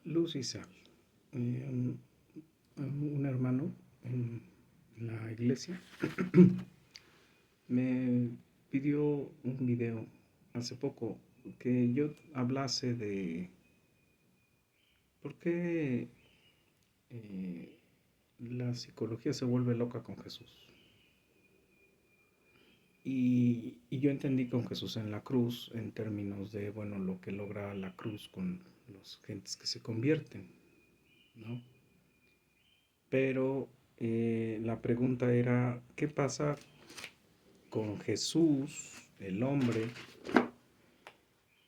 Luz y sal. Un, un hermano en la iglesia me pidió un video hace poco que yo hablase de por qué eh, la psicología se vuelve loca con Jesús. Y yo entendí con Jesús en la cruz en términos de, bueno, lo que logra la cruz con los gentes que se convierten, ¿no? Pero la pregunta era, ¿qué pasa con Jesús, el hombre,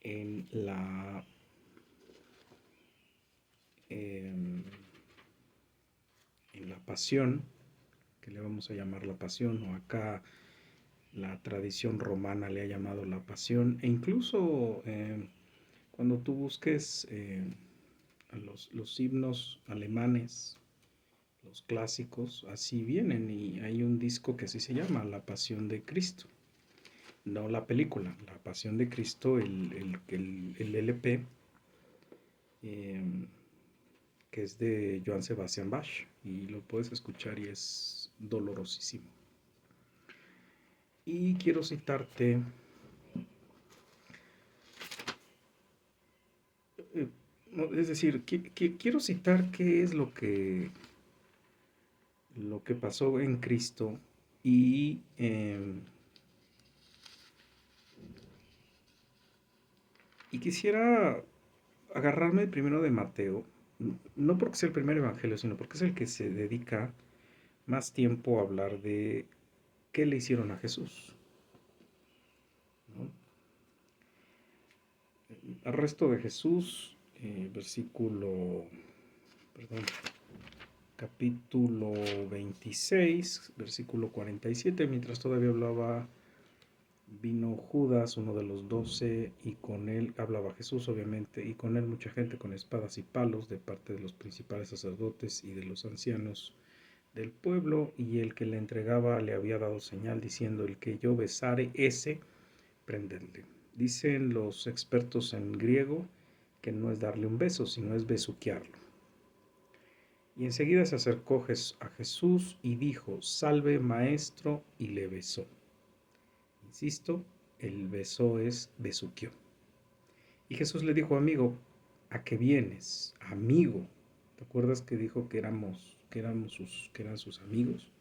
en em, en la pasión, que le vamos a llamar la pasión, o acá la tradición romana le ha llamado la pasión, e incluso cuando tú busques a los himnos alemanes, los clásicos, así vienen, y hay un disco que así se llama, La Pasión de Cristo. No la película, La Pasión de Cristo, el LP, eh, que es de Johann Sebastian Bach, y lo puedes escuchar y es dolorosísimo. Y quiero citarte, eh, es decir, quiero citar qué es lo que pasó en Cristo y quisiera agarrarme primero de Mateo, no porque sea el primer evangelio, sino porque es el que se dedica más tiempo a hablar de qué le hicieron a Jesús, ¿no? Arresto de Jesús, perdón, capítulo 26, versículo 47, mientras todavía hablaba, vino Judas, uno de los 12, y con él hablaba Jesús, obviamente, y con él mucha gente con espadas y palos de parte de los principales sacerdotes y de los ancianos del pueblo, y el que le entregaba le había dado señal diciendo, el que yo besare, ese prenderle. Dicen los expertos en griego que no es darle un beso, sino es besuquearlo. Y enseguida se acercó a Jesús y dijo, salve maestro, y le besó. Insisto, el beso es besuqueó. Y Jesús le dijo, amigo, ¿a qué vienes? Amigo. ¿Te acuerdas que dijo que eran sus amigos,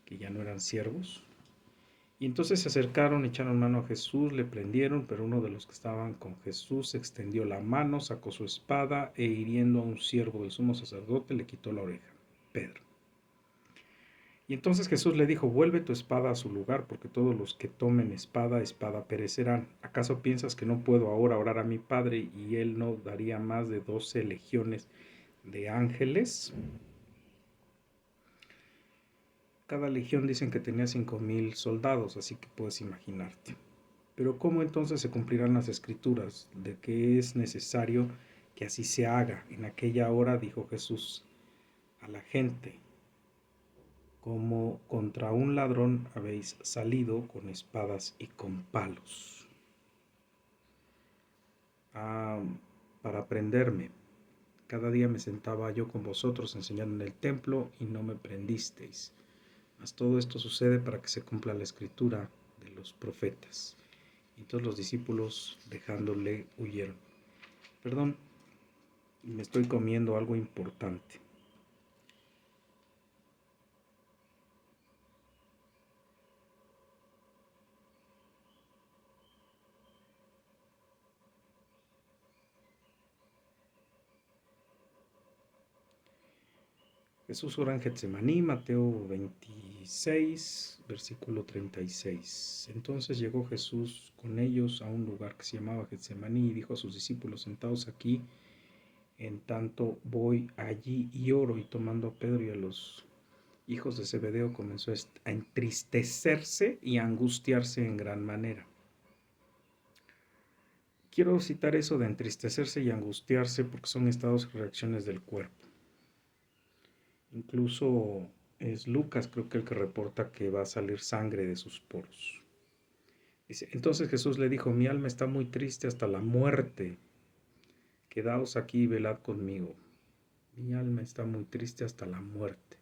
que ya no eran siervos? Y entonces se acercaron, echaron mano a Jesús, le prendieron, pero uno de los que estaban con Jesús extendió la mano, sacó su espada e hiriendo a un siervo del sumo sacerdote le quitó la oreja. Pedro. Y entonces Jesús le dijo, vuelve tu espada a su lugar, porque todos los que tomen espada, espada perecerán. ¿Acaso piensas que no puedo ahora orar a mi Padre y él no daría más de 12 legiones de ángeles? Cada legión dicen que tenía 5,000 soldados, así que puedes imaginarte. Pero ¿cómo entonces se cumplirán las escrituras de que es necesario que así se haga? En aquella hora dijo Jesús a la gente, como contra un ladrón habéis salido con espadas y con palos ah, para prenderme. Cada día me sentaba yo con vosotros enseñando en el templo y no me prendisteis. Mas todo esto sucede para que se cumpla la escritura de los profetas. Y todos los discípulos, dejándole, huyeron. Perdón, me estoy comiendo algo importante. Jesús ora en Getsemaní, Mateo 26, versículo 36. Entonces llegó Jesús con ellos a un lugar que se llamaba Getsemaní y dijo a sus discípulos, sentaos aquí, en tanto voy allí y oro. Y tomando a Pedro y a los hijos de Zebedeo comenzó a entristecerse y a angustiarse en gran manera. Quiero citar eso de entristecerse y angustiarse porque son estados y reacciones del cuerpo. Incluso es Lucas, creo que el que reporta que va a salir sangre de sus poros. Dice, entonces Jesús le dijo, mi alma está muy triste hasta la muerte. Quedaos aquí y velad conmigo. Mi alma está muy triste hasta la muerte.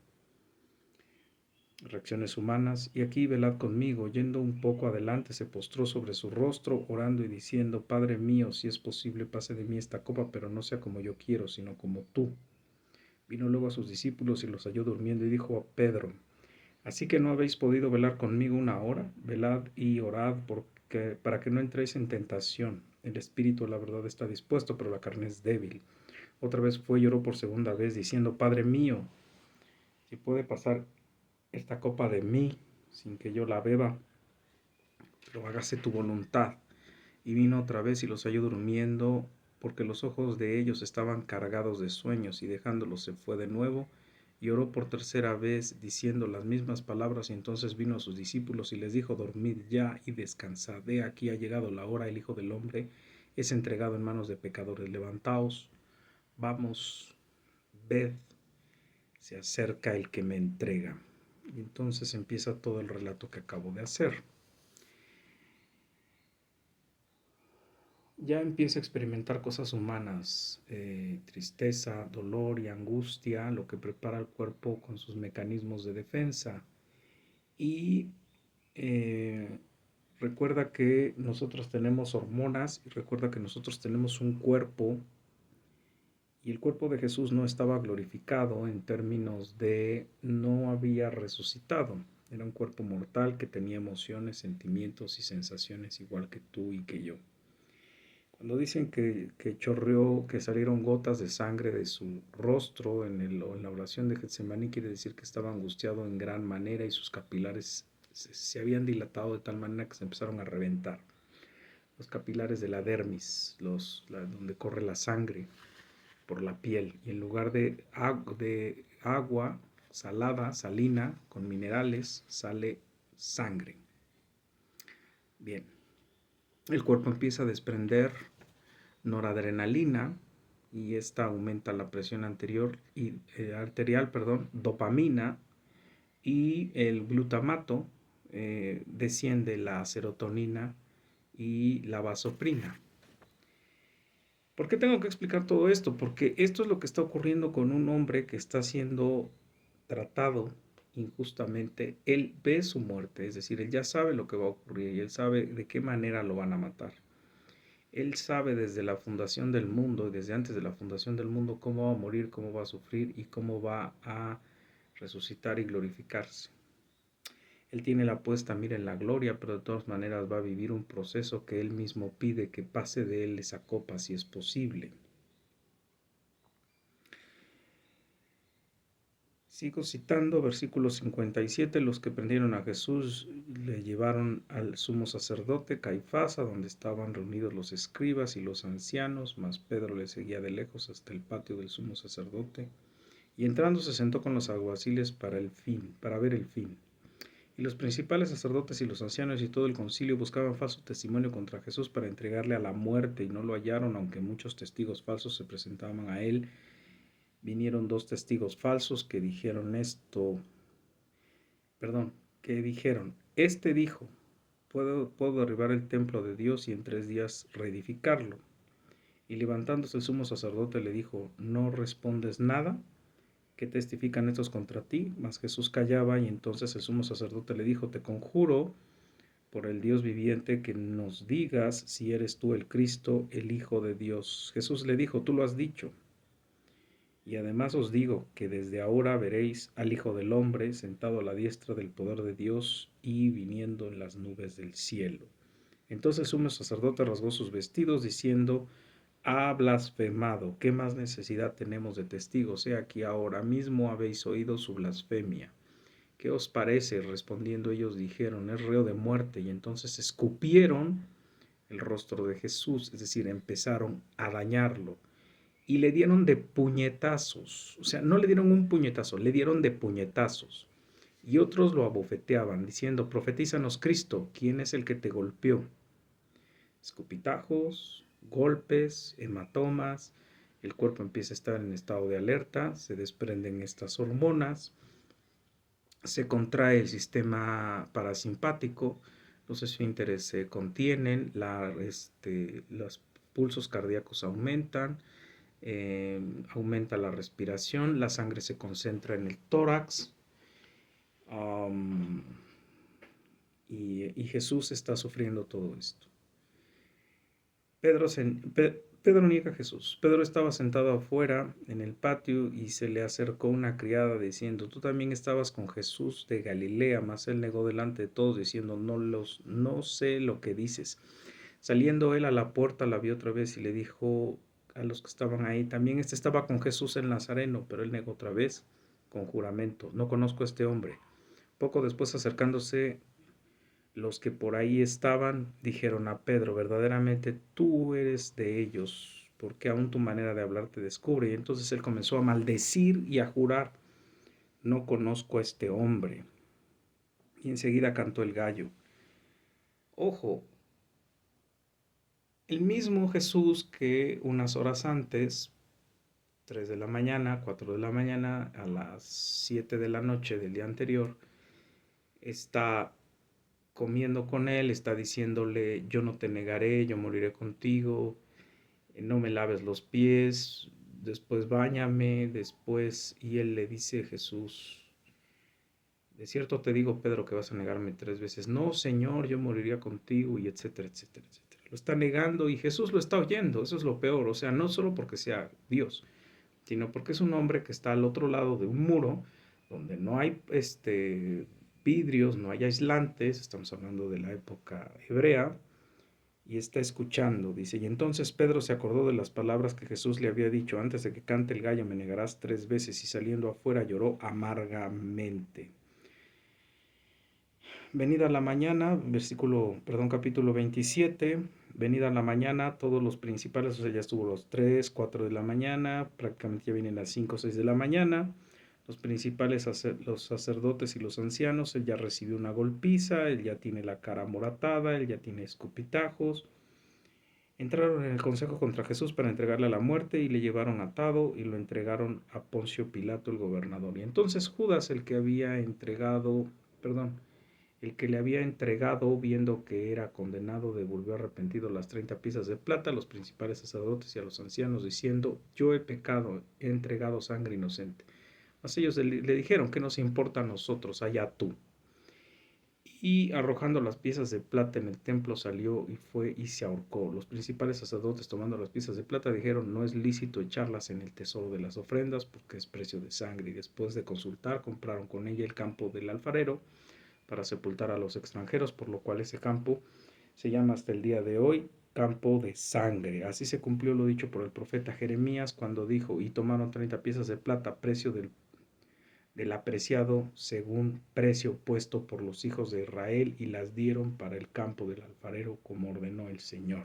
Reacciones humanas. Y aquí velad conmigo. Yendo un poco adelante, se postró sobre su rostro, orando y diciendo: Padre mío, si es posible, pase de mí esta copa, pero no sea como yo quiero, sino como tú. Vino luego a sus discípulos y los halló durmiendo, y dijo a Pedro: Así que no habéis podido velar conmigo una hora. Velad y orad para que no entréis en tentación. El espíritu, la verdad, está dispuesto, pero la carne es débil. Otra vez fue y oró por segunda vez, diciendo: Padre mío, si puede pasar esta copa de mí sin que yo la beba, pero hágase tu voluntad. Y vino otra vez y los halló durmiendo, porque los ojos de ellos estaban cargados de sueños, y dejándolos se fue de nuevo, y oró por tercera vez, diciendo las mismas palabras. Y entonces vino a sus discípulos y les dijo: Dormid ya y descansad. He aquí ha llegado la hora, el Hijo del Hombre es entregado en manos de pecadores. Levantaos, vamos, ved, se acerca el que me entrega. Y entonces empieza todo el relato que acabo de hacer. Ya empieza a experimentar cosas humanas, tristeza, dolor y angustia, lo que prepara el cuerpo con sus mecanismos de defensa. Y eh, recuerda que nosotros tenemos hormonas, y recuerda que nosotros tenemos un cuerpo, y el cuerpo de Jesús no estaba glorificado en términos de no había resucitado. Era un cuerpo mortal que tenía emociones, sentimientos y sensaciones igual que tú y que yo. Cuando dicen que chorreó, que salieron gotas de sangre de su rostro en la oración de Getsemaní, quiere decir que estaba angustiado en gran manera, y sus capilares se habían dilatado de tal manera que se empezaron a reventar. Los capilares de la dermis, donde corre la sangre por la piel, y en lugar de agua salada, salina, con minerales, sale sangre. Bien, el cuerpo empieza a desprender noradrenalina, y esta aumenta la presión arterial, dopamina, y el glutamato, desciende la serotonina y la vasoprina. ¿Por qué tengo que explicar todo esto? Porque esto es lo que está ocurriendo con un hombre que está siendo tratado injustamente. Él ve su muerte, es decir, él ya sabe lo que va a ocurrir y él sabe de qué manera lo van a matar. Él sabe desde la fundación del mundo y desde antes de la fundación del mundo cómo va a morir, cómo va a sufrir y cómo va a resucitar y glorificarse. Él tiene la puesta mira en la gloria, pero de todas maneras va a vivir un proceso que él mismo pide que pase de él esa copa si es posible. Sigo citando versículo 57. Los que prendieron a Jesús le llevaron al sumo sacerdote Caifás, a donde estaban reunidos los escribas y los ancianos, mas Pedro le seguía de lejos hasta el patio del sumo sacerdote, y entrando se sentó con los alguaciles para ver el fin. Y los principales sacerdotes y los ancianos y todo el concilio buscaban falso testimonio contra Jesús para entregarle a la muerte, y no lo hallaron, aunque muchos testigos falsos se presentaban a él. Vinieron dos testigos falsos que dijeron este dijo: puedo derribar el templo de Dios y en 3 días reedificarlo. Y levantándose el sumo sacerdote le dijo: ¿no respondes nada? ¿Qué testifican estos contra ti? Mas Jesús callaba, y entonces el sumo sacerdote le dijo: te conjuro por el Dios viviente que nos digas si eres tú el Cristo, el Hijo de Dios. Jesús le dijo: tú lo has dicho. Y además os digo que desde ahora veréis al Hijo del Hombre sentado a la diestra del poder de Dios y viniendo en las nubes del cielo. Entonces el sumo sacerdote rasgó sus vestidos diciendo: ha blasfemado. ¿Qué más necesidad tenemos de testigos? He aquí, ahora mismo habéis oído su blasfemia. ¿Qué os parece? Respondiendo ellos dijeron: es reo de muerte. Y entonces escupieron el rostro de Jesús, es decir, empezaron a dañarlo. Y le dieron de puñetazos. O sea, no le dieron un puñetazo, le dieron de puñetazos. Y otros lo abofeteaban, diciendo: profetízanos, Cristo, ¿quién es el que te golpeó? Escupitajos, golpes, hematomas. El cuerpo empieza a estar en estado de alerta, se desprenden estas hormonas, se contrae el sistema parasimpático, los esfínteres se contienen, los pulsos cardíacos aumentan, aumenta la respiración, la sangre se concentra en el tórax, um, y Jesús está sufriendo todo esto. Pedro niega a Jesús. Pedro estaba sentado afuera en el patio y se le acercó una criada diciendo: tú también estabas con Jesús de Galilea. Mas él negó delante de todos diciendo: no sé lo que dices. Saliendo él a la puerta, la vio otra vez y le dijo a los que estaban ahí: también estaba con Jesús el Nazareno. Pero él negó otra vez con juramento: no conozco a este hombre. Poco después, acercándose los que por ahí estaban, dijeron a Pedro: verdaderamente tú eres de ellos, porque aún tu manera de hablar te descubre. Y entonces él comenzó a maldecir y a jurar: no conozco a este hombre. Y enseguida cantó el gallo. Ojo, el mismo Jesús que unas horas antes, 3 de la mañana, 4 de la mañana, a las 7 de la noche del día anterior, está comiendo con él, está diciéndole: yo no te negaré, yo moriré contigo, no me laves los pies, después báñame, después. Y él le dice: Jesús, de cierto te digo, Pedro, que vas a negarme 3 veces. No, Señor, yo moriría contigo, y etcétera, etcétera, etcétera. Lo está negando y Jesús lo está oyendo. Eso es lo peor. O sea, no solo porque sea Dios, sino porque es un hombre que está al otro lado de un muro donde no hay vidrios, no hay aislantes. Estamos hablando de la época hebrea. Y está escuchando, dice: y entonces Pedro se acordó de las palabras que Jesús le había dicho: antes de que cante el gallo me negarás 3 veces. Y saliendo afuera lloró amargamente. Venida la mañana, capítulo 27. Venida la mañana, todos los principales, o sea, ya estuvo los 3, 4 de la mañana, prácticamente ya vienen las 5, 6 de la mañana. Los principales, los sacerdotes y los ancianos. Él ya recibió una golpiza, él ya tiene la cara moratada, él ya tiene escupitajos. Entraron en el consejo contra Jesús para entregarle a la muerte, y le llevaron atado y lo entregaron a Poncio Pilato, el gobernador. Y entonces Judas, el que le había entregado, viendo que era condenado, devolvió arrepentido las 30 piezas de plata a los principales sacerdotes y a los ancianos, diciendo: yo he pecado, he entregado sangre inocente. Mas ellos le dijeron: ¿qué nos importa a nosotros? Allá tú. Y arrojando las piezas de plata en el templo, salió y fue y se ahorcó. Los principales sacerdotes, tomando las piezas de plata, dijeron: no es lícito echarlas en el tesoro de las ofrendas, porque es precio de sangre. Y después de consultar, compraron con ella el campo del alfarero para sepultar a los extranjeros, por lo cual ese campo se llama hasta el día de hoy campo de sangre. Así se cumplió lo dicho por el profeta Jeremías, cuando dijo: y tomaron 30 piezas de plata, precio del apreciado, según precio puesto por los hijos de Israel, y las dieron para el campo del alfarero, como ordenó el Señor.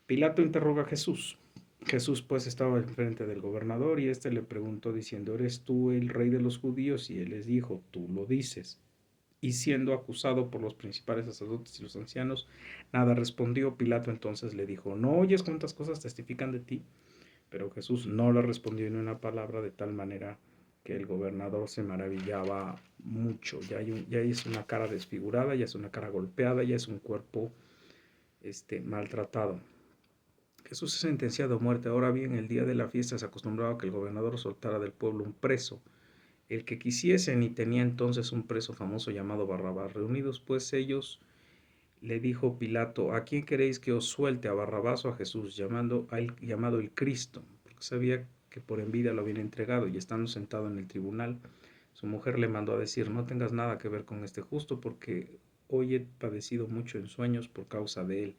Pilato interroga a Jesús. Jesús pues estaba enfrente del gobernador, y éste le preguntó diciendo: ¿eres tú el rey de los judíos? Y él les dijo: tú lo dices. Y siendo acusado por los principales sacerdotes y los ancianos, nada respondió. Pilato entonces le dijo: ¿no oyes cuántas cosas testifican de ti? Pero Jesús no le respondió ni una palabra, de tal manera que el gobernador se maravillaba mucho. Ya es una cara desfigurada, ya es una cara golpeada, ya es un cuerpo maltratado. Jesús es sentenciado a muerte. Ahora bien, el día de la fiesta se acostumbraba que el gobernador soltara del pueblo un preso, el que quisiesen, y tenía entonces un preso famoso llamado Barrabás. Reunidos pues ellos, le dijo Pilato: ¿a quién queréis que os suelte, a Barrabás o a Jesús, llamado el Cristo? Porque sabía que por envidia lo habían entregado. Y estando sentado en el tribunal, su mujer le mandó a decir: no tengas nada que ver con este justo, porque hoy he padecido mucho en sueños por causa de él.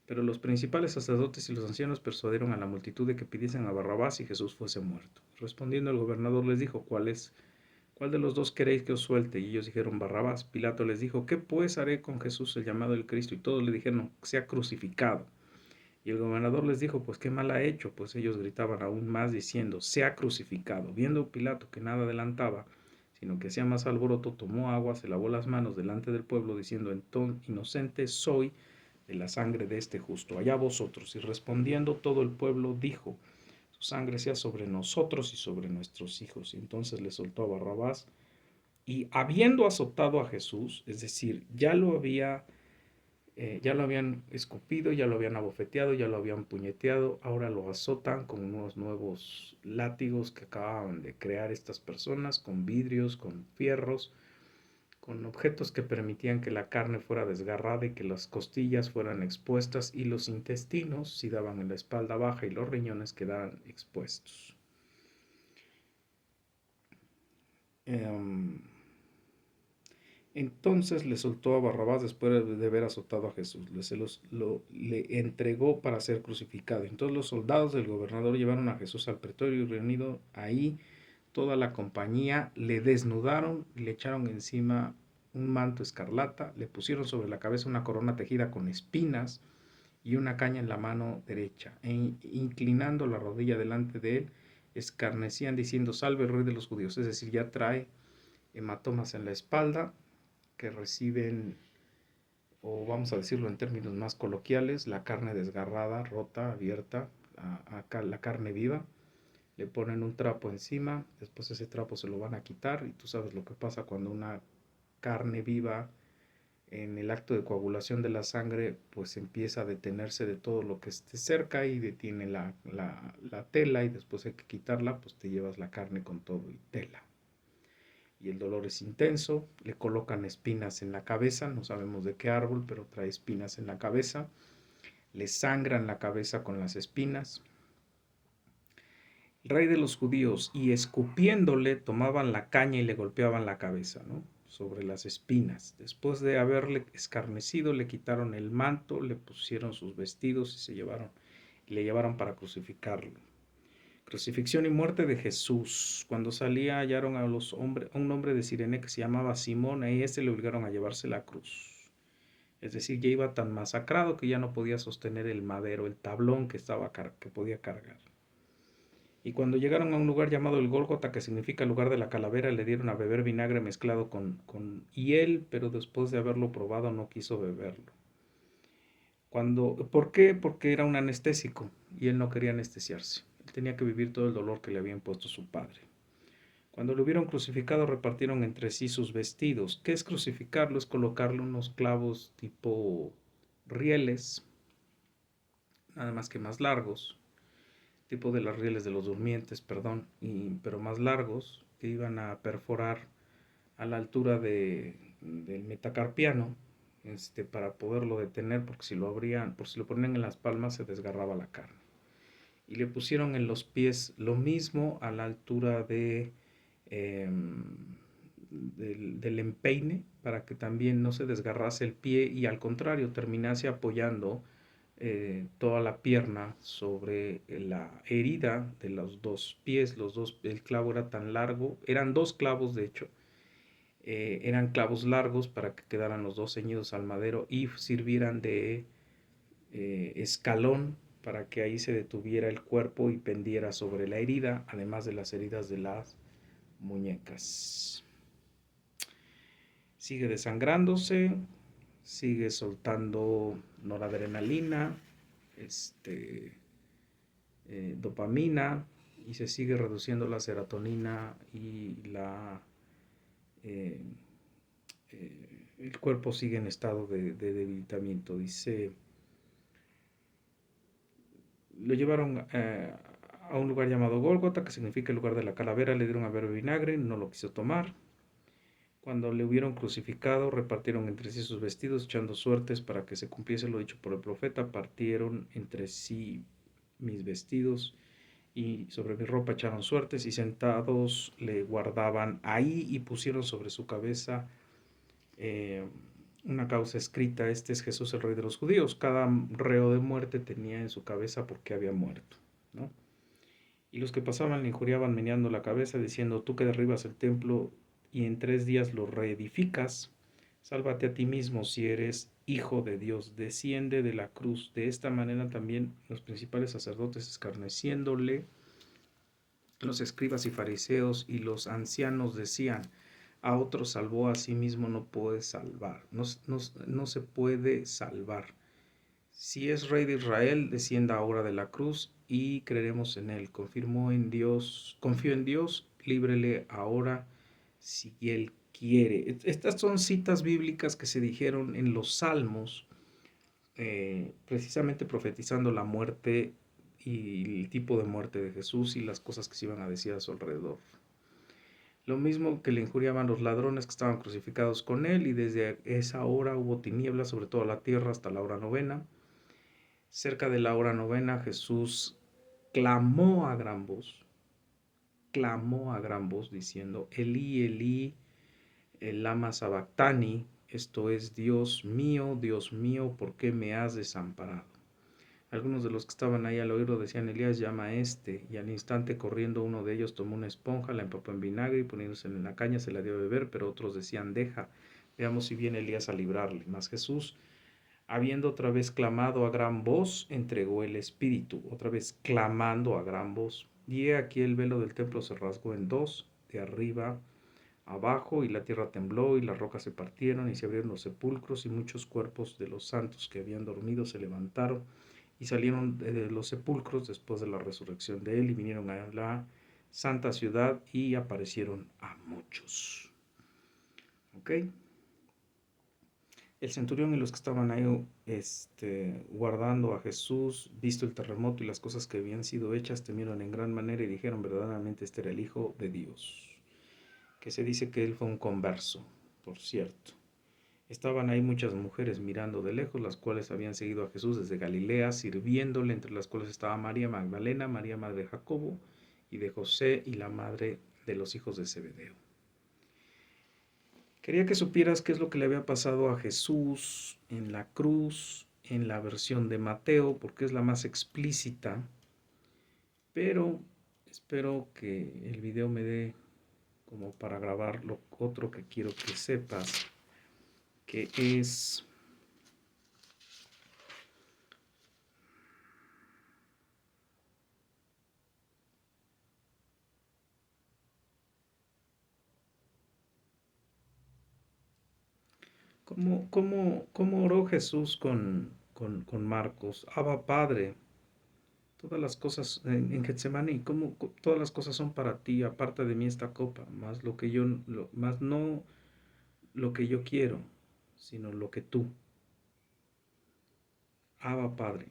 Pero los principales sacerdotes y los ancianos persuadieron a la multitud de que pidiesen a Barrabás y Jesús fuese muerto. Respondiendo el gobernador les dijo: ¿cuál de los dos queréis que os suelte? Y ellos dijeron: Barrabás. Pilato les dijo: ¿qué pues haré con Jesús, el llamado el Cristo? Y todos le dijeron: sea crucificado. Y el gobernador les dijo: pues qué mal ha hecho. Pues ellos gritaban aún más diciendo: sea crucificado. Viendo Pilato que nada adelantaba, sino que hacía más alboroto, tomó agua, se lavó las manos delante del pueblo, diciendo: entonces inocente soy de la sangre de este justo, allá vosotros. Y respondiendo todo el pueblo dijo: su sangre sea sobre nosotros y sobre nuestros hijos. Y entonces le soltó a Barrabás. Y habiendo azotado a Jesús, es decir, ya lo había Ya lo habían escupido, ya lo habían abofeteado, ya lo habían puñeteado, ahora lo azotan con unos nuevos látigos que acababan de crear estas personas, con vidrios, con fierros, con objetos que permitían que la carne fuera desgarrada y que las costillas fueran expuestas y los intestinos, si daban en la espalda baja, y los riñones quedaran expuestos. Eh, Entonces le soltó a Barrabás después de haber azotado a Jesús. Le entregó para ser crucificado. Entonces los soldados del gobernador llevaron a Jesús al pretorio y reunido ahí toda la compañía, le desnudaron y le echaron encima un manto escarlata, le pusieron sobre la cabeza una corona tejida con espinas y una caña en la mano derecha. Inclinando la rodilla delante de él, escarnecían diciendo: Salve el rey de los judíos. Es decir, ya trae hematomas en la espalda que reciben, o vamos a decirlo en términos más coloquiales, la carne desgarrada, rota, abierta, la carne viva. Le ponen un trapo encima, después ese trapo se lo van a quitar y tú sabes lo que pasa cuando una carne viva en el acto de coagulación de la sangre pues empieza a detenerse de todo lo que esté cerca y detiene la tela, y después hay que quitarla, pues te llevas la carne con todo y tela. Y el dolor es intenso, le colocan espinas en la cabeza, no sabemos de qué árbol, pero trae espinas en la cabeza, le sangran la cabeza con las espinas. El rey de los judíos, y escupiéndole tomaban la caña y le golpeaban la cabeza, ¿no?, sobre las espinas. Después de haberle escarnecido, le quitaron el manto, le pusieron sus vestidos y le llevaron para crucificarlo. Crucifixión y muerte de Jesús. Cuando salía hallaron a un hombre de Cirene que se llamaba Simón, y le obligaron a llevarse la cruz. Es decir, ya iba tan masacrado que ya no podía sostener el madero, el tablón que podía cargar. Y cuando llegaron a un lugar llamado el Gólgota, que significa lugar de la calavera, le dieron a beber vinagre mezclado con hiel, pero después de haberlo probado no quiso beberlo. ¿Por qué? Porque era un anestésico y él no quería anestesiarse. Él tenía que vivir todo el dolor que le había impuesto su padre. Cuando lo hubieron crucificado, repartieron entre sí sus vestidos. ¿Qué es crucificarlo? Es colocarle unos clavos tipo rieles, nada más que más largos, tipo de las rieles de los durmientes, perdón, pero más largos, que iban a perforar a la altura del metacarpiano, para poderlo detener, porque si lo abrían, por si lo ponían en las palmas se desgarraba la carne. Y le pusieron en los pies lo mismo a la altura del empeine, para que también no se desgarrase el pie y al contrario terminase apoyando toda la pierna sobre la herida de los dos pies. El clavo era tan largo, eran dos clavos de hecho, eran clavos largos para que quedaran los dos ceñidos al madero y sirvieran de escalón para que ahí se detuviera el cuerpo y pendiera sobre la herida, además de las heridas de las muñecas. Sigue desangrándose, sigue soltando noradrenalina, dopamina, y se sigue reduciendo la serotonina y eh, el cuerpo sigue en estado de debilitamiento. Dice, lo llevaron a un lugar llamado Gólgota, que significa el lugar de la calavera, le dieron a beber vinagre, no lo quiso tomar. Cuando le hubieron crucificado, repartieron entre sí sus vestidos, echando suertes para que se cumpliese lo dicho por el profeta. Partieron entre sí mis vestidos y sobre mi ropa echaron suertes, y sentados le guardaban ahí y pusieron sobre su cabeza una causa escrita: este es Jesús, el rey de los judíos. Cada reo de muerte tenía en su cabeza por qué había muerto, ¿no? Y los que pasaban le injuriaban meneando la cabeza, diciendo: tú que derribas el templo y en 3 días lo reedificas, sálvate a ti mismo si eres hijo de Dios, desciende de la cruz. De esta manera también los principales sacerdotes, escarneciéndole, los escribas y fariseos y los ancianos decían: a otro salvó, a sí mismo no puede salvar, no se puede salvar. Si es rey de Israel, descienda ahora de la cruz y creeremos en él. Confío en Dios, líbrele ahora si él quiere. Estas son citas bíblicas que se dijeron en los Salmos precisamente profetizando la muerte y el tipo de muerte de Jesús y las cosas que se iban a decir a su alrededor. Lo mismo que le injuriaban los ladrones que estaban crucificados con él, y desde esa hora hubo tinieblas sobre toda la tierra hasta la hora novena. Cerca de la hora novena Jesús clamó a gran voz diciendo, Elí, Elí, lama sabactani, esto es, Dios mío, ¿por qué me has desamparado? Algunos de los que estaban ahí al oírlo decían, Elías llama a este, y al instante corriendo uno de ellos tomó una esponja, la empapó en vinagre y poniéndosela en la caña se la dio a beber, pero otros decían, deja, veamos si viene Elías a librarle. Mas Jesús, habiendo otra vez clamado a gran voz, entregó el espíritu, otra vez clamando a gran voz. Y he aquí el velo del templo se rasgó en dos, de arriba abajo, y la tierra tembló, y las rocas se partieron, y se abrieron los sepulcros, y muchos cuerpos de los santos que habían dormido se levantaron, y salieron de los sepulcros después de la resurrección de él, y vinieron a la santa ciudad, y aparecieron a muchos. ¿Ok? El centurión y los que estaban ahí guardando a Jesús, visto el terremoto y las cosas que habían sido hechas, temieron en gran manera y dijeron, verdaderamente este era el Hijo de Dios. Que se dice que él fue un converso, por cierto. Estaban ahí muchas mujeres mirando de lejos, las cuales habían seguido a Jesús desde Galilea, sirviéndole, entre las cuales estaba María Magdalena, María madre de Jacobo y de José, y la madre de los hijos de Zebedeo. Quería que supieras qué es lo que le había pasado a Jesús en la cruz, en la versión de Mateo, porque es la más explícita, pero espero que el video me dé como para grabar lo otro que quiero que sepas, que es cómo oró Jesús con Marcos. Abba Padre, todas las cosas en Getsemaní, todas las cosas son para ti, aparte de mí esta copa, más lo que yo, más no lo que yo quiero, sino lo que tú. Abba Padre,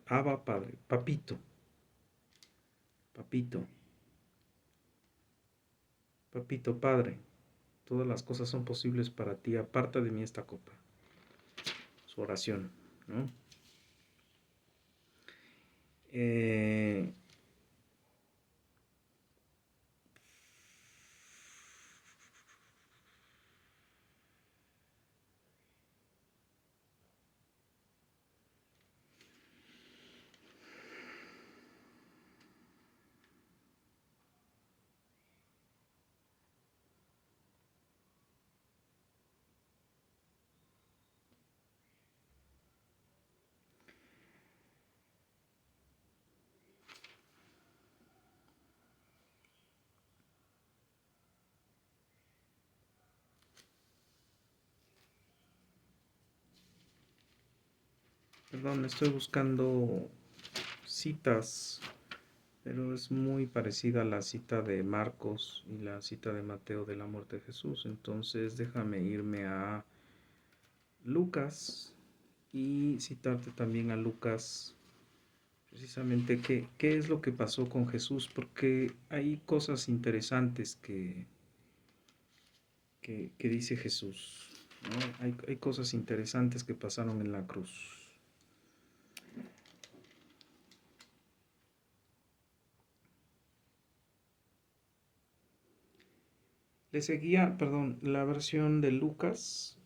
Abba Padre, papito, papito, papito Padre, todas las cosas son posibles para ti, aparta de mí esta copa. Su oración, ¿no? Eh, Perdón, estoy buscando citas, pero es muy parecida a la cita de Marcos y la cita de Mateo de la muerte de Jesús. Entonces déjame irme a Lucas y citarte también a Lucas, precisamente qué es lo que pasó con Jesús, porque hay cosas interesantes que dice Jesús, ¿no? Hay cosas interesantes que pasaron en la cruz. Le seguía, perdón, la versión de Lucas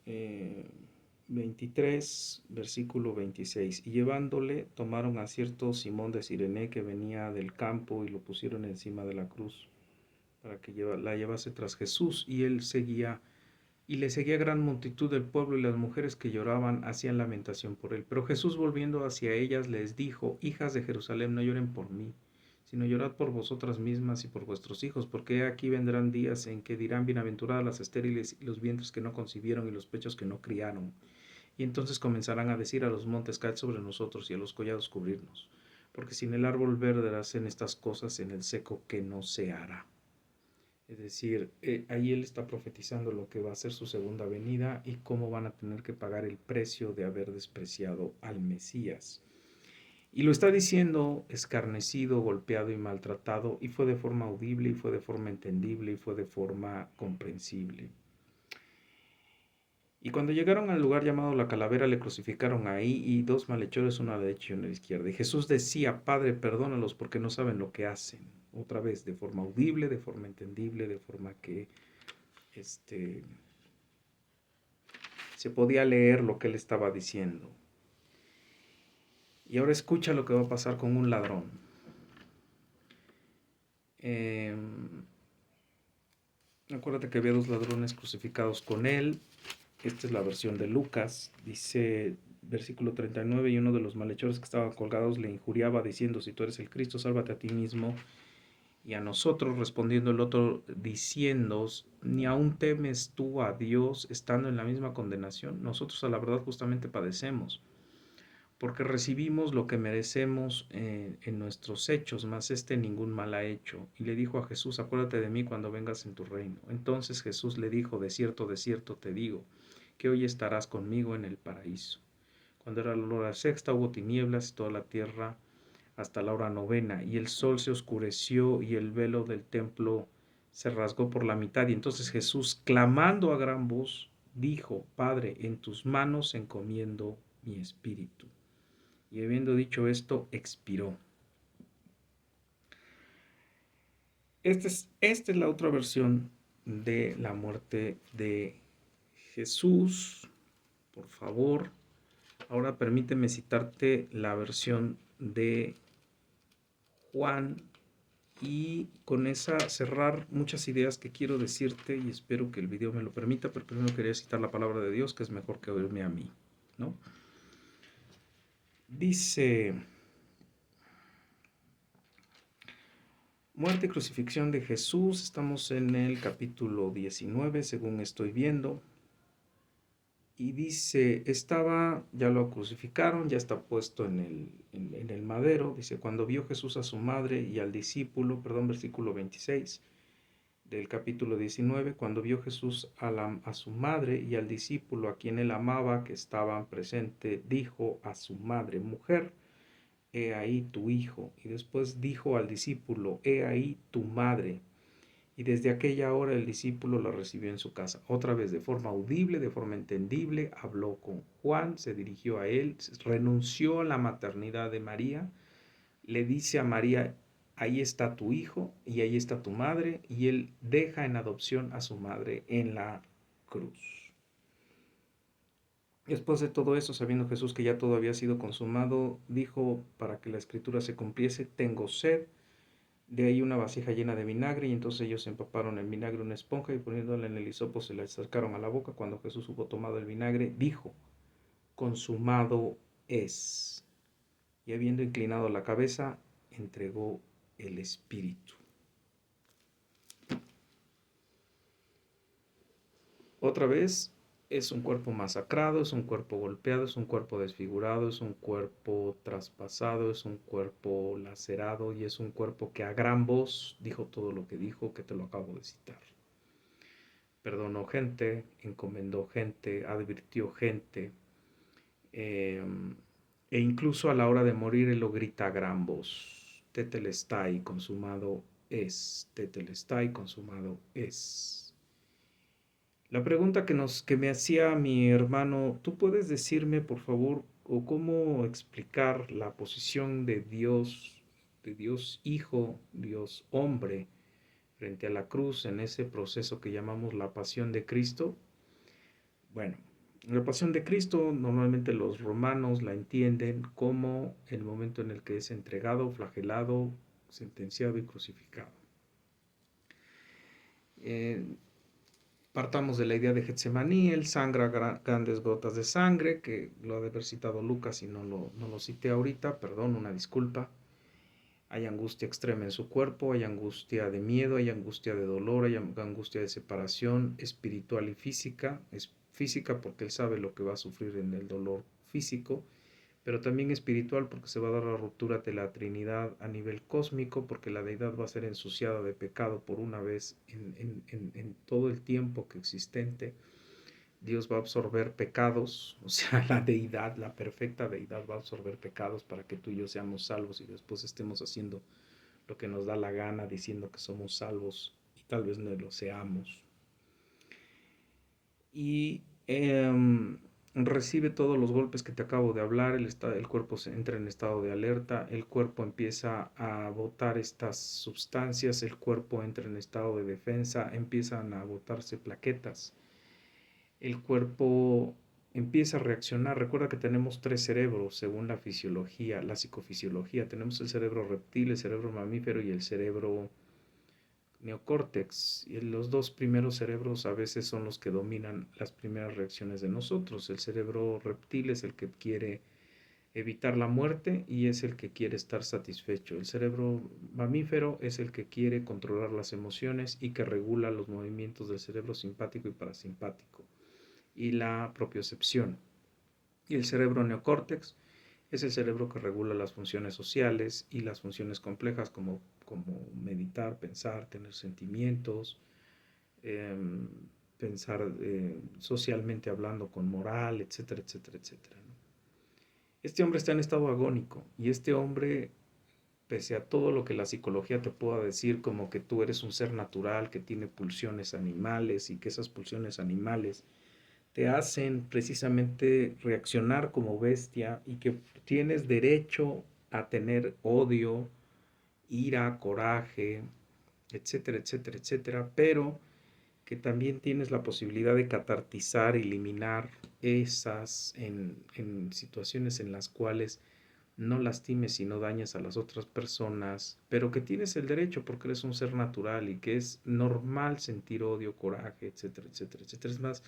23, versículo 26. Y llevándole, tomaron a cierto Simón de Cirene que venía del campo y lo pusieron encima de la cruz para que la llevase tras Jesús. Y él seguía, y le seguía gran multitud del pueblo, y las mujeres que lloraban hacían lamentación por él. Pero Jesús, volviendo hacia ellas, les dijo, hijas de Jerusalén, no lloren por mí, sino llorad por vosotras mismas y por vuestros hijos, porque aquí vendrán días en que dirán, bienaventuradas las estériles y los vientres que no concibieron y los pechos que no criaron. Y entonces comenzarán a decir a los montes, caed sobre nosotros, y a los collados cubrirnos. Porque sin el árbol verde hacen estas cosas, en el seco que no se hará. Es decir, ahí él está profetizando lo que va a ser su segunda venida y cómo van a tener que pagar el precio de haber despreciado al Mesías. Y lo está diciendo escarnecido, golpeado y maltratado, y fue de forma audible, y fue de forma entendible, y fue de forma comprensible. Y cuando llegaron al lugar llamado la calavera, le crucificaron ahí, y dos malhechores, uno a la derecha y uno a la izquierda. Y Jesús decía: Padre, perdónalos porque no saben lo que hacen. Otra vez, de forma audible, de forma entendible, de forma que se podía leer lo que él estaba diciendo. Y ahora escucha lo que va a pasar con un ladrón. Acuérdate que había dos ladrones crucificados con él. Esta es la versión de Lucas. Dice, versículo 39, y uno de los malhechores que estaban colgados le injuriaba diciendo: si tú eres el Cristo, sálvate a ti mismo y a nosotros. Respondiendo el otro diciendo: ¿ni aún temes tú a Dios estando en la misma condenación? Nosotros a la verdad justamente padecemos, porque recibimos lo que merecemos en nuestros hechos, mas este ningún mal ha hecho. Y le dijo a Jesús: acuérdate de mí cuando vengas en tu reino. Entonces Jesús le dijo: de cierto te digo, que hoy estarás conmigo en el paraíso. Cuando era la hora sexta, hubo tinieblas y toda la tierra hasta la hora novena, y el sol se oscureció y el velo del templo se rasgó por la mitad. Y entonces Jesús, clamando a gran voz, dijo: Padre, en tus manos encomiendo mi espíritu. Y habiendo dicho esto, expiró. Esta es la otra versión de la muerte de Jesús. Por favor, ahora permíteme citarte la versión de Juan y con esa cerrar muchas ideas que quiero decirte, y espero que el video me lo permita, pero primero quería citar la palabra de Dios, que es mejor que oírme a mí, ¿no? Dice: muerte y crucifixión de Jesús. Estamos en el capítulo 19, según estoy viendo. Y dice, ya lo crucificaron, ya está puesto en el madero. Dice: cuando vio Jesús a su madre y al discípulo, versículo 26 del capítulo 19, cuando vio Jesús a su madre y al discípulo a quien él amaba que estaban presente, dijo a su madre: mujer, he ahí tu hijo. Y después dijo al discípulo: he ahí tu madre. Y desde aquella hora el discípulo la recibió en su casa. Otra vez, de forma audible, de forma entendible, habló con Juan, se dirigió a él, renunció a la maternidad de María, le dice a María: ahí está tu hijo y ahí está tu madre, y él deja en adopción a su madre en la cruz. Después de todo eso, sabiendo Jesús que ya todo había sido consumado, dijo, para que la escritura se cumpliese: tengo sed. De ahí una vasija llena de vinagre, y entonces ellos empaparon el vinagre en una esponja y poniéndola en el hisopo se la acercaron a la boca. Cuando Jesús hubo tomado el vinagre, dijo: consumado es. Y habiendo inclinado la cabeza, entregó el espíritu. Otra vez, es un cuerpo masacrado, es un cuerpo golpeado, es un cuerpo desfigurado, es un cuerpo traspasado, es un cuerpo lacerado, y es un cuerpo que a gran voz dijo todo lo que dijo, que te lo acabo de citar. Perdonó gente, encomendó gente, advirtió gente, e incluso a la hora de morir él lo grita a gran voz: tetelestai, consumado es, tetelestai, consumado es. La pregunta que me hacía mi hermano: ¿tú puedes decirme, por favor, o cómo explicar la posición de Dios Hijo, Dios Hombre, frente a la cruz en ese proceso que llamamos la pasión de Cristo? Bueno, la pasión de Cristo normalmente los romanos la entienden como el momento en el que es entregado, flagelado, sentenciado y crucificado. Partamos de la idea de Getsemaní: él sangra grandes gotas de sangre, que lo ha de haber citado Lucas y no lo cité ahorita, perdón, una disculpa. Hay angustia extrema en su cuerpo, hay angustia de miedo, hay angustia de dolor, hay angustia de separación espiritual y física. Es física porque él sabe lo que va a sufrir en el dolor físico, pero también espiritual porque se va a dar la ruptura de la Trinidad a nivel cósmico, porque la deidad va a ser ensuciada de pecado por una vez en todo el tiempo que existente. Dios va a absorber pecados, o sea, la deidad, la perfecta deidad va a absorber pecados para que tú y yo seamos salvos y después estemos haciendo lo que nos da la gana, diciendo que somos salvos y tal vez no lo seamos. Y recibe todos los golpes que te acabo de hablar, el cuerpo se entra en estado de alerta, el cuerpo empieza a botar estas sustancias, el cuerpo entra en estado de defensa, empiezan a botarse plaquetas, el cuerpo empieza a reaccionar. Recuerda que tenemos tres cerebros según la fisiología, la psicofisiología. Tenemos el cerebro reptil, el cerebro mamífero y el cerebro neocórtex. Y los dos primeros cerebros a veces son los que dominan las primeras reacciones de nosotros. El cerebro reptil es el que quiere evitar la muerte y es el que quiere estar satisfecho. El cerebro mamífero es el que quiere controlar las emociones y que regula los movimientos del cerebro simpático y parasimpático y la propiocepción. Y el cerebro neocórtex es el cerebro que regula las funciones sociales y las funciones complejas como meditar, pensar, tener sentimientos, eh, pensar socialmente hablando con moral, etcétera, etcétera, etcétera, ¿no? Este hombre está en estado agónico y este hombre, pese a todo lo que la psicología te pueda decir, como que tú eres un ser natural que tiene pulsiones animales y que esas pulsiones animales te hacen precisamente reaccionar como bestia y que tienes derecho a tener odio, ira, coraje, etcétera, etcétera, etcétera, pero que también tienes la posibilidad de catartizar, eliminar esas en situaciones en las cuales no lastimes y no dañes a las otras personas, pero que tienes el derecho porque eres un ser natural y que es normal sentir odio, coraje, etcétera, etcétera, etcétera. Es más,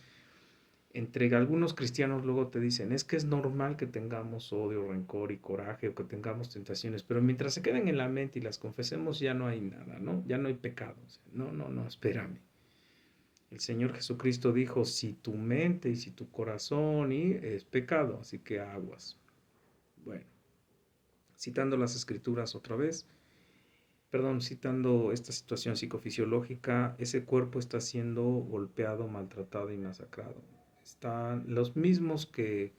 entre algunos cristianos luego te dicen, es que es normal que tengamos odio, rencor y coraje o que tengamos tentaciones, pero mientras se queden en la mente y las confesemos ya no hay nada, ¿no? Ya no hay pecados. No, no, no, espérame. El Señor Jesucristo dijo, si tu mente y si tu corazón y es pecado, así que aguas. Bueno, citando las escrituras otra vez, perdón, citando esta situación psicofisiológica, ese cuerpo está siendo golpeado, maltratado y masacrado. Están los mismos que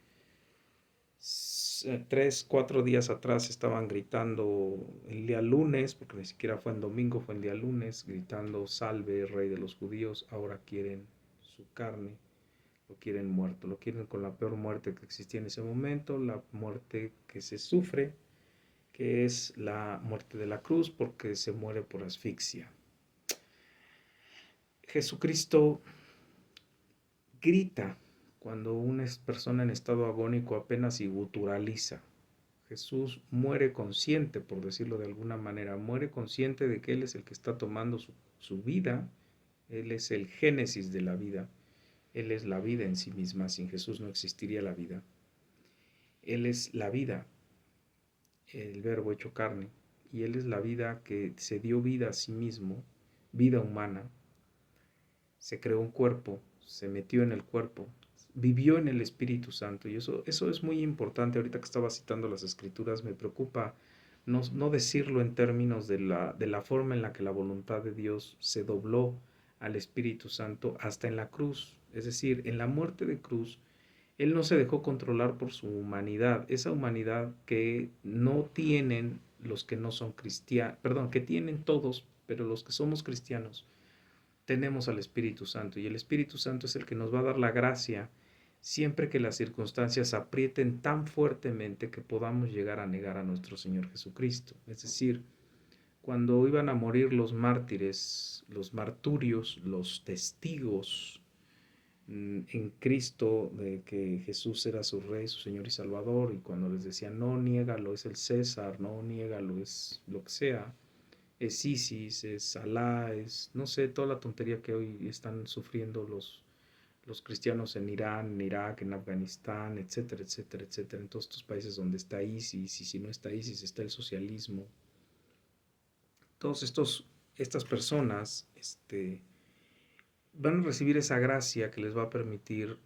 3, 4 días atrás estaban gritando el día lunes, porque ni siquiera fue en domingo, fue el día lunes, gritando salve, rey de los judíos, ahora quieren su carne, lo quieren muerto, lo quieren con la peor muerte que existía en ese momento, la muerte que se sufre, que es la muerte de la cruz, porque se muere por asfixia. Jesucristo grita cuando una persona en estado agónico apenas y guturaliza. Jesús muere consciente, por decirlo de alguna manera, muere consciente de que Él es el que está tomando su vida, Él es el génesis de la vida, Él es la vida en sí misma, sin Jesús no existiría la vida. Él es la vida, el verbo hecho carne, y Él es la vida que se dio vida a sí mismo, vida humana, se creó un cuerpo, se metió en el cuerpo, vivió en el Espíritu Santo. Y eso es muy importante. Ahorita que estaba citando las escrituras, me preocupa no decirlo en términos de la forma en la que la voluntad de Dios se dobló al Espíritu Santo hasta en la cruz. Es decir, en la muerte de cruz, Él no se dejó controlar por su humanidad, esa humanidad que no tienen los que no son cristianos, perdón, que tienen todos, pero los que somos cristianos tenemos al Espíritu Santo y el Espíritu Santo es el que nos va a dar la gracia siempre que las circunstancias aprieten tan fuertemente que podamos llegar a negar a nuestro Señor Jesucristo. Es decir, cuando iban a morir los mártires, los marturios, los testigos en Cristo de que Jesús era su Rey, su Señor y Salvador, y cuando les decían, no, niégalo, es el César, no, niégalo, es lo que sea, es ISIS, es Alá, es no sé, toda la tontería que hoy están sufriendo los cristianos en Irán, en Irak, en Afganistán, etcétera, etcétera, etcétera, en todos estos países donde está ISIS, y si no está ISIS está el socialismo. Todos estas personas van a recibir esa gracia que les va a permitir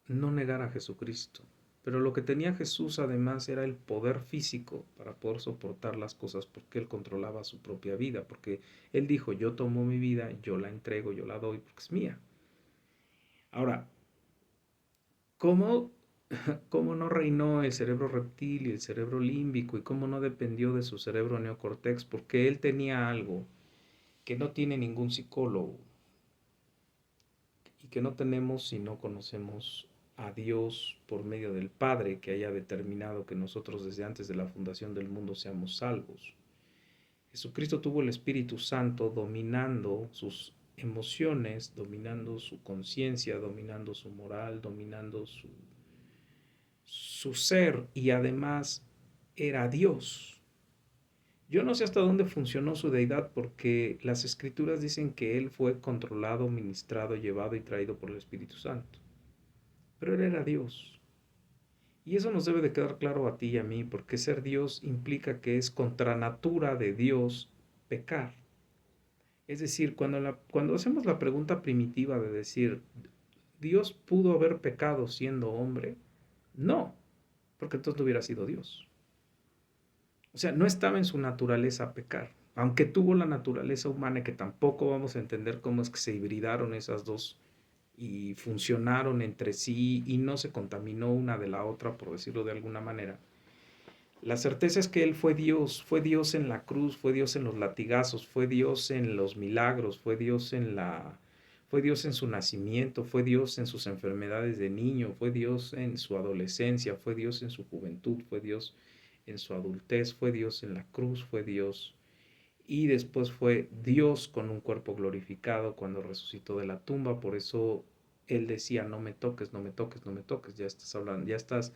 no negar a Jesucristo. Pero lo que tenía Jesús además era el poder físico para poder soportar las cosas porque él controlaba su propia vida, porque él dijo, yo tomo mi vida, yo la entrego, yo la doy porque es mía. Ahora, ¿cómo, cómo no reinó el cerebro reptil y el cerebro límbico y cómo no dependió de su cerebro neocortex? Porque él tenía algo que no tiene ningún psicólogo y que no tenemos si no conocemos a Dios por medio del Padre que haya determinado que nosotros desde antes de la fundación del mundo seamos salvos. Jesucristo tuvo el Espíritu Santo dominando sus emociones, dominando su conciencia, dominando su moral, dominando su ser y además era Dios. Yo no sé hasta dónde funcionó su deidad porque las escrituras dicen que él fue controlado, ministrado, llevado y traído por el Espíritu Santo. Pero él era Dios. Y eso nos debe de quedar claro a ti y a mí, porque ser Dios implica que es contra natura de Dios pecar. Es decir, cuando hacemos la pregunta primitiva de decir, ¿Dios pudo haber pecado siendo hombre? No, porque entonces no hubiera sido Dios. O sea, no estaba en su naturaleza pecar, aunque tuvo la naturaleza humana, que tampoco vamos a entender cómo es que se hibridaron esas dos y funcionaron entre sí y no se contaminó una de la otra, por decirlo de alguna manera. La certeza es que Él fue Dios en la cruz, fue Dios en los latigazos, fue Dios en los milagros, fue Dios en su nacimiento, fue Dios en sus enfermedades de niño, fue Dios en su adolescencia, fue Dios en su juventud, fue Dios en su adultez, fue Dios en la cruz, fue Dios y después fue Dios con un cuerpo glorificado cuando resucitó de la tumba. Por eso Él decía, no me toques, no me toques, no me toques, ya estás hablando, ya estás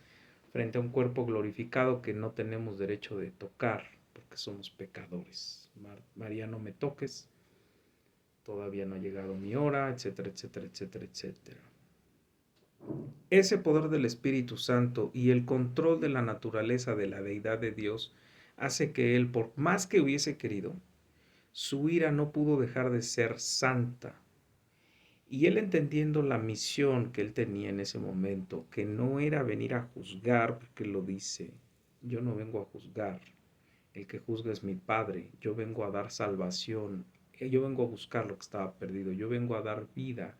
frente a un cuerpo glorificado que no tenemos derecho de tocar porque somos pecadores. María, no me toques, todavía no ha llegado mi hora, etcétera, etcétera, etcétera, etcétera. Ese poder del Espíritu Santo y el control de la naturaleza de la deidad de Dios hace que Él, por más que hubiese querido, su ira no pudo dejar de ser santa. Y él entendiendo la misión que él tenía en ese momento, que no era venir a juzgar, porque lo dice, yo no vengo a juzgar, el que juzga es mi Padre, yo vengo a dar salvación, yo vengo a buscar lo que estaba perdido, yo vengo a dar vida,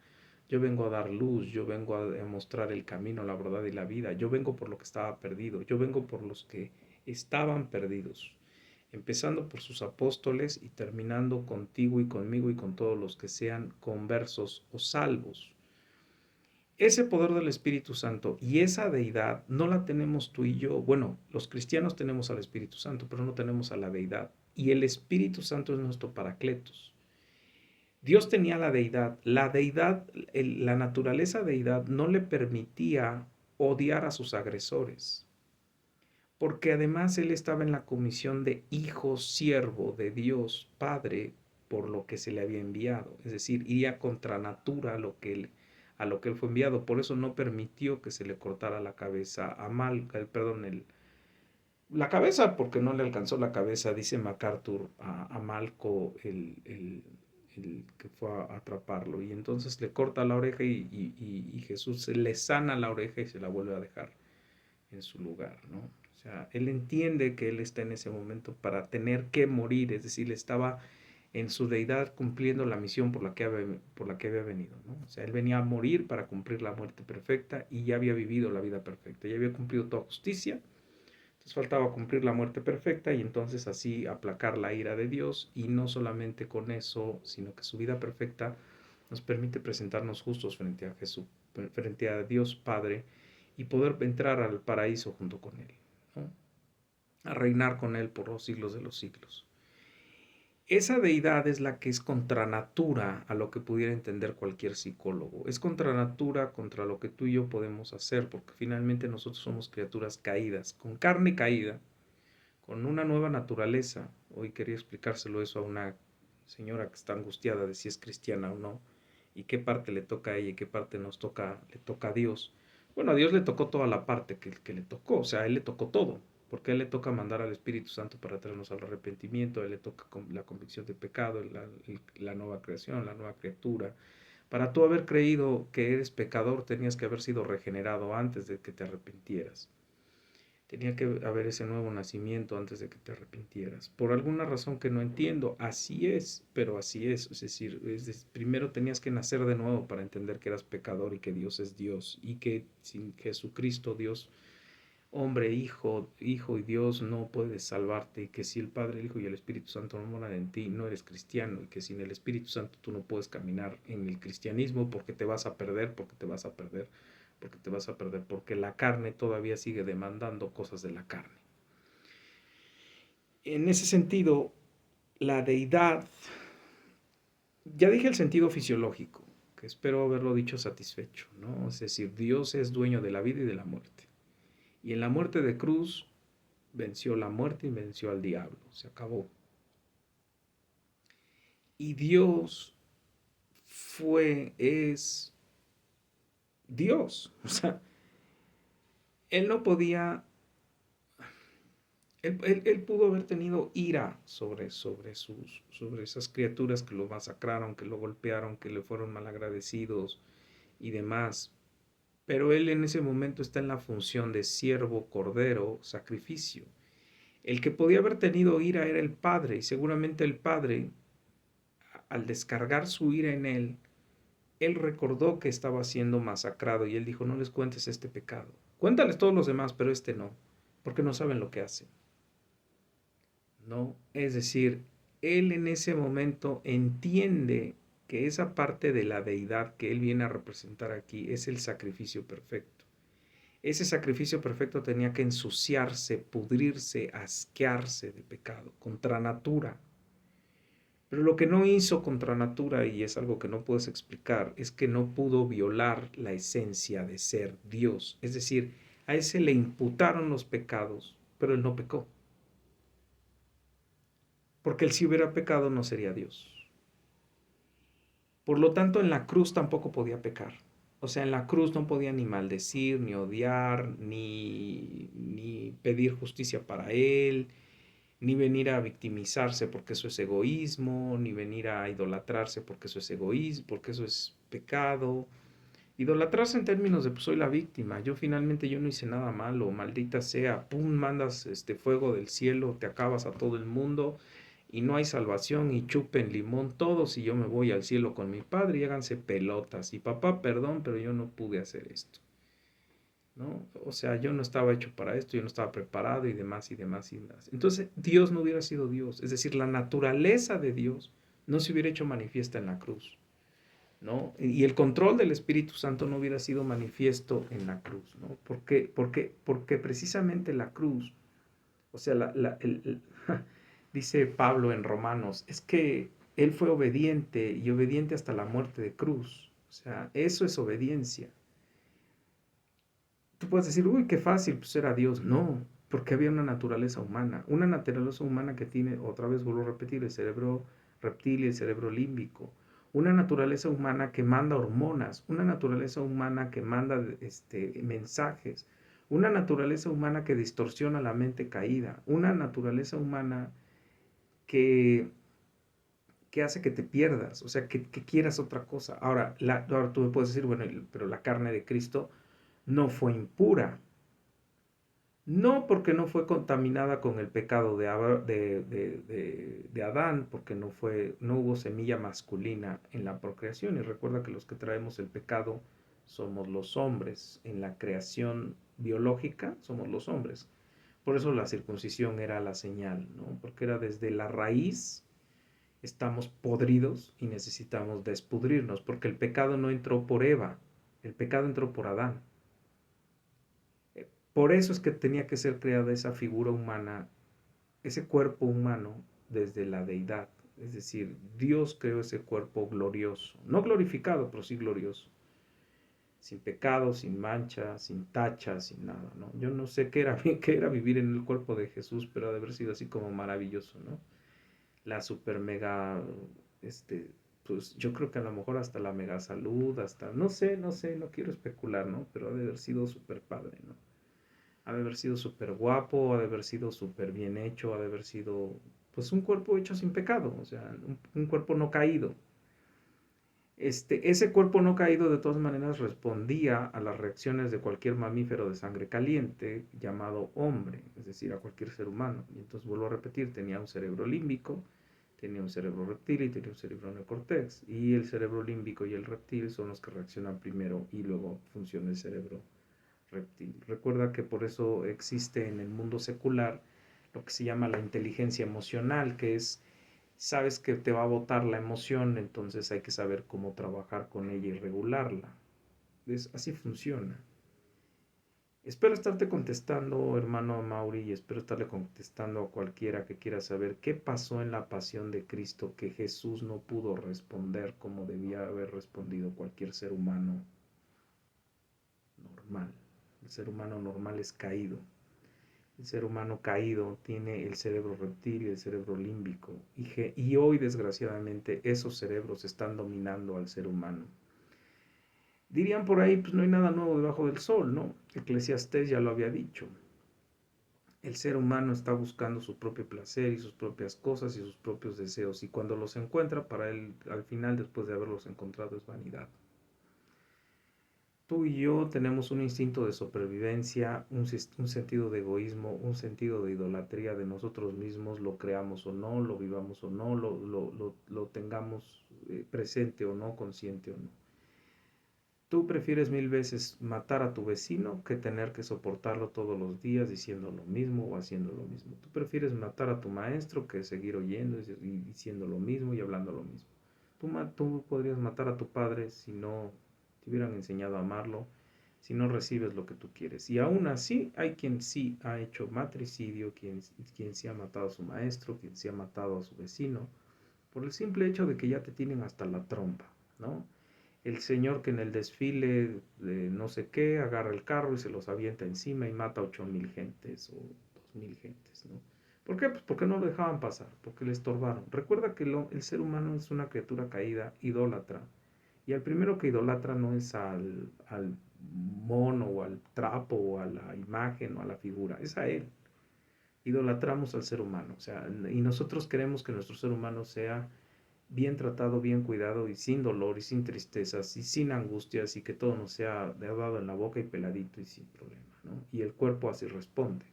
yo vengo a dar luz, yo vengo a mostrar el camino, la verdad y la vida, yo vengo por lo que estaba perdido, yo vengo por los que estaban perdidos, empezando por sus apóstoles y terminando contigo y conmigo y con todos los que sean conversos o salvos. Ese poder del Espíritu Santo y esa deidad no la tenemos tú y yo. Bueno, los cristianos tenemos al Espíritu Santo, pero no tenemos a la deidad. Y el Espíritu Santo es nuestro paracletos. Dios tenía la deidad, la naturaleza deidad no le permitía odiar a sus agresores, porque además él estaba en la comisión de hijo siervo de Dios Padre por lo que se le había enviado, es decir, iría contra natura a lo que él fue enviado, por eso no permitió que se le cortara la cabeza a la cabeza porque no le alcanzó la cabeza, dice MacArthur, a Malco, el que fue a atraparlo, y entonces le corta la oreja y Jesús le sana la oreja y se la vuelve a dejar en su lugar, ¿no? O sea, él entiende que él está en ese momento para tener que morir, es decir, estaba en su deidad cumpliendo la misión por la que había venido, ¿no? O sea, él venía a morir para cumplir la muerte perfecta y ya había vivido la vida perfecta, ya había cumplido toda justicia, entonces faltaba cumplir la muerte perfecta y entonces así aplacar la ira de Dios y no solamente con eso, sino que su vida perfecta nos permite presentarnos justos frente a Jesús, frente a Dios Padre y poder entrar al paraíso junto con Él, ¿no? A reinar con Él por los siglos de los siglos. Esa deidad es la que es contra natura a lo que pudiera entender cualquier psicólogo. Es contra natura contra lo que tú y yo podemos hacer, porque finalmente nosotros somos criaturas caídas, con carne caída, con una nueva naturaleza. Hoy quería explicárselo eso a una señora que está angustiada de si es cristiana o no, y qué parte le toca a ella y qué parte le toca a Dios. Bueno, a Dios le tocó toda la parte que le tocó, o sea, a Él le tocó todo, porque a Él le toca mandar al Espíritu Santo para traernos al arrepentimiento, a Él le toca la convicción de pecado, la nueva creación, la nueva criatura, Para tú haber creído que eres pecador, tenías que haber sido regenerado antes de que te arrepintieras. Tenía que haber ese nuevo nacimiento antes de que te arrepintieras. Por alguna razón que no entiendo, así es, pero así es. Es decir, primero tenías que nacer de nuevo para entender que eras pecador y que Dios es Dios. Y que sin Jesucristo, Dios, hombre, hijo y Dios, no puedes salvarte. Y que si el Padre, el Hijo y el Espíritu Santo no moran en ti, no eres cristiano. Y que sin el Espíritu Santo tú no puedes caminar en el cristianismo porque te vas a perder, porque te vas a perder, porque te vas a perder, porque la carne todavía sigue demandando cosas de la carne. En ese sentido, la deidad, ya dije el sentido fisiológico, que espero haberlo dicho satisfecho, ¿no? Es decir, Dios es dueño de la vida y de la muerte. Y en la muerte de cruz venció la muerte y venció al diablo, se acabó. Y Dios es Dios, o sea, Él no podía. Él pudo haber tenido ira sobre esas criaturas que lo masacraron, que lo golpearon, que le fueron malagradecidos y demás. Pero él en ese momento está en la función de siervo, cordero, sacrificio. El que podía haber tenido ira era el Padre, y seguramente el Padre, al descargar su ira en él recordó que estaba siendo masacrado y él dijo, no les cuentes este pecado. Cuéntales todos los demás, pero este no, porque no saben lo que hacen. ¿No? Es decir, él en ese momento entiende que esa parte de la deidad que él viene a representar aquí es el sacrificio perfecto. Ese sacrificio perfecto tenía que ensuciarse, pudrirse, asquearse de pecado, contra natura. Pero lo que no hizo contra natura, y es algo que no puedes explicar, es que no pudo violar la esencia de ser Dios. Es decir, a ese le imputaron los pecados, pero él no pecó. Porque él si hubiera pecado no sería Dios. Por lo tanto, en la cruz tampoco podía pecar. O sea, en la cruz no podía ni maldecir, ni odiar, ni pedir justicia para él, ni venir a victimizarse porque eso es egoísmo, ni venir a idolatrarse porque eso es egoísmo, porque eso es pecado. Idolatrarse en términos de pues soy la víctima, yo no hice nada malo, maldita sea, pum, mandas fuego del cielo, te acabas a todo el mundo y no hay salvación y chupen limón todos y yo me voy al cielo con mi padre y háganse pelotas y papá, perdón, pero yo no pude hacer esto, ¿no? O sea, yo no estaba hecho para esto, yo no estaba preparado y demás y demás y demás. Entonces, Dios no hubiera sido Dios, es decir, la naturaleza de Dios no se hubiera hecho manifiesta en la cruz. ¿No? Y el control del Espíritu Santo no hubiera sido manifiesto en la cruz, ¿no? Porque precisamente la cruz, o sea, dice Pablo en Romanos, es que él fue obediente y obediente hasta la muerte de cruz. O sea, eso es obediencia. Tú puedes decir, uy, qué fácil, pues era Dios. No, porque había una naturaleza humana que tiene, otra vez vuelvo a repetir, el cerebro reptil y el cerebro límbico, una naturaleza humana que manda hormonas, una naturaleza humana que manda mensajes, una naturaleza humana que distorsiona la mente caída, una naturaleza humana que, que hace que te pierdas, o sea, que quieras otra cosa. Ahora tú me puedes decir, bueno, pero la carne de Cristo no fue impura. No porque no fue contaminada con el pecado de Adán, porque no hubo semilla masculina en la procreación. Y recuerda que los que traemos el pecado somos los hombres. En la creación biológica somos los hombres. Por eso la circuncisión era la señal, ¿no? Porque era desde la raíz estamos podridos y necesitamos despudrirnos, porque el pecado no entró por Eva, el pecado entró por Adán. Por eso es que tenía que ser creada esa figura humana, ese cuerpo humano desde la deidad. Es decir, Dios creó ese cuerpo glorioso, no glorificado, pero sí glorioso. Sin pecado, sin mancha, sin tacha, sin nada, ¿no? Yo no sé qué era vivir en el cuerpo de Jesús, pero ha de haber sido así como maravilloso, ¿no? La super mega, pues yo creo que a lo mejor hasta la mega salud, hasta, no quiero especular, ¿no? Pero ha de haber sido súper padre, ¿no? Ha de haber sido súper guapo, ha de haber sido súper bien hecho, ha de haber sido pues un cuerpo hecho sin pecado, o sea, un cuerpo no caído. Ese cuerpo no caído de todas maneras respondía a las reacciones de cualquier mamífero de sangre caliente llamado hombre, es decir, a cualquier ser humano. Y entonces vuelvo a repetir, tenía un cerebro límbico, tenía un cerebro reptil y tenía un cerebro neocortex. Y el cerebro límbico y el reptil son los que reaccionan primero y luego funciona el cerebro reptil. Recuerda que por eso existe en el mundo secular lo que se llama la inteligencia emocional, que es, sabes que te va a botar la emoción, entonces hay que saber cómo trabajar con ella y regularla. Así funciona. Espero estarte contestando, hermano Mauri, y espero estarle contestando a cualquiera que quiera saber qué pasó en la pasión de Cristo que Jesús no pudo responder como debía haber respondido cualquier ser humano normal. El ser humano normal es caído. El ser humano caído tiene el cerebro reptil y el cerebro límbico. Y hoy, desgraciadamente, esos cerebros están dominando al ser humano. Dirían por ahí, pues no hay nada nuevo debajo del sol, ¿no? Eclesiastés ya lo había dicho. El ser humano está buscando su propio placer y sus propias cosas y sus propios deseos. Y cuando los encuentra, para él, al final, después de haberlos encontrado, es vanidad. Tú y yo tenemos un instinto de supervivencia, un sentido de egoísmo, un sentido de idolatría de nosotros mismos, lo creamos o no, lo vivamos o no, lo tengamos presente o no, consciente o no. Tú prefieres mil veces matar a tu vecino que tener que soportarlo todos los días diciendo lo mismo o haciendo lo mismo. Tú prefieres matar a tu maestro que seguir oyendo y diciendo lo mismo y hablando lo mismo. Tú podrías matar a tu padre si no te hubieran enseñado a amarlo, si no recibes lo que tú quieres. Y aún así hay quien sí ha hecho matricidio, quien sí ha matado a su maestro, quien sí ha matado a su vecino, por el simple hecho de que ya te tienen hasta la trompa, ¿no? El señor que en el desfile de no sé qué agarra el carro y se los avienta encima y mata a 8,000 gentes o 2,000 gentes, ¿no? ¿Por qué? Pues porque no lo dejaban pasar, porque le estorbaron. Recuerda que el ser humano es una criatura caída, idólatra. Y al primero que idolatra no es al mono o al trapo o a la imagen o a la figura, es a él. Idolatramos al ser humano, o sea, y nosotros queremos que nuestro ser humano sea bien tratado, bien cuidado y sin dolor y sin tristezas y sin angustias y que todo nos sea dado en la boca y peladito y sin problema, ¿no? Y el cuerpo así responde.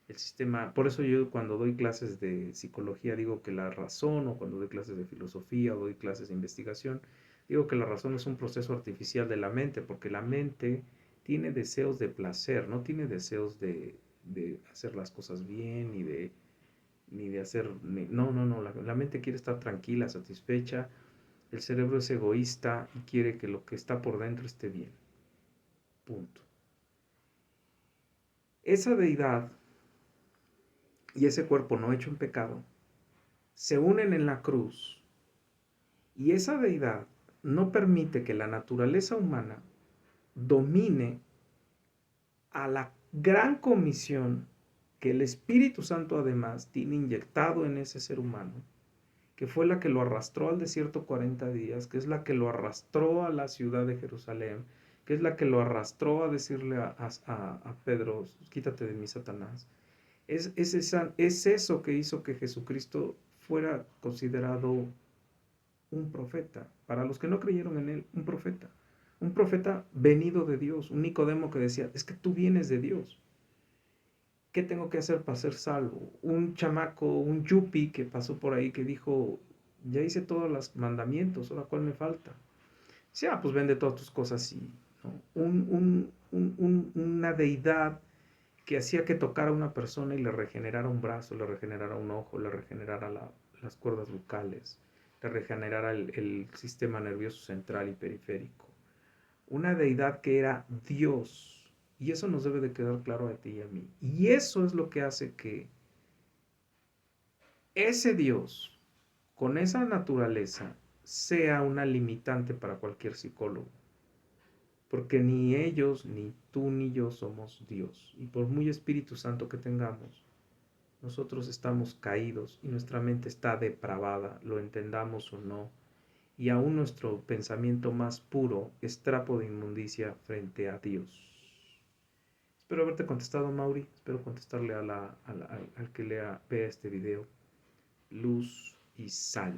El sistema, por eso yo cuando doy clases de psicología digo que la razón, o cuando doy clases de filosofía o doy clases de investigación, digo que la razón es un proceso artificial de la mente, porque la mente tiene deseos de placer, no tiene deseos de hacer las cosas bien ni de hacer, no, la mente quiere estar tranquila, satisfecha, el cerebro es egoísta y quiere que lo que está por dentro esté bien, punto. Esa deidad y ese cuerpo no hecho en pecado se unen en la cruz y esa deidad no permite que la naturaleza humana domine a la gran comisión que el Espíritu Santo además tiene inyectado en ese ser humano, que fue la que lo arrastró al desierto 40 días, que es la que lo arrastró a la ciudad de Jerusalén, que es la que lo arrastró a decirle a Pedro, quítate de mí, Satanás. Es eso que hizo que Jesucristo fuera considerado un profeta. Para los que no creyeron en él, un profeta. Un profeta venido de Dios. Un Nicodemo que decía, es que tú vienes de Dios. ¿Qué tengo que hacer para ser salvo? Un chamaco, un yuppie que pasó por ahí que dijo, ya hice todos los mandamientos, ahora cuál me falta. Sí, pues vende todas tus cosas y ¿no? Una deidad que hacía que tocara a una persona y le regenerara un brazo, le regenerara un ojo, le regenerara las cuerdas bucales, le regenerara el sistema nervioso central y periférico. Una deidad que era Dios. Y eso nos debe de quedar claro a ti y a mí. Y eso es lo que hace que ese Dios, con esa naturaleza, sea una limitante para cualquier psicólogo. Porque ni ellos, ni tú, ni yo somos Dios. Y por muy Espíritu Santo que tengamos, nosotros estamos caídos y nuestra mente está depravada, lo entendamos o no. Y aún nuestro pensamiento más puro es trapo de inmundicia frente a Dios. Espero haberte contestado, Mauri. Espero contestarle al que vea este video. Luz y sal.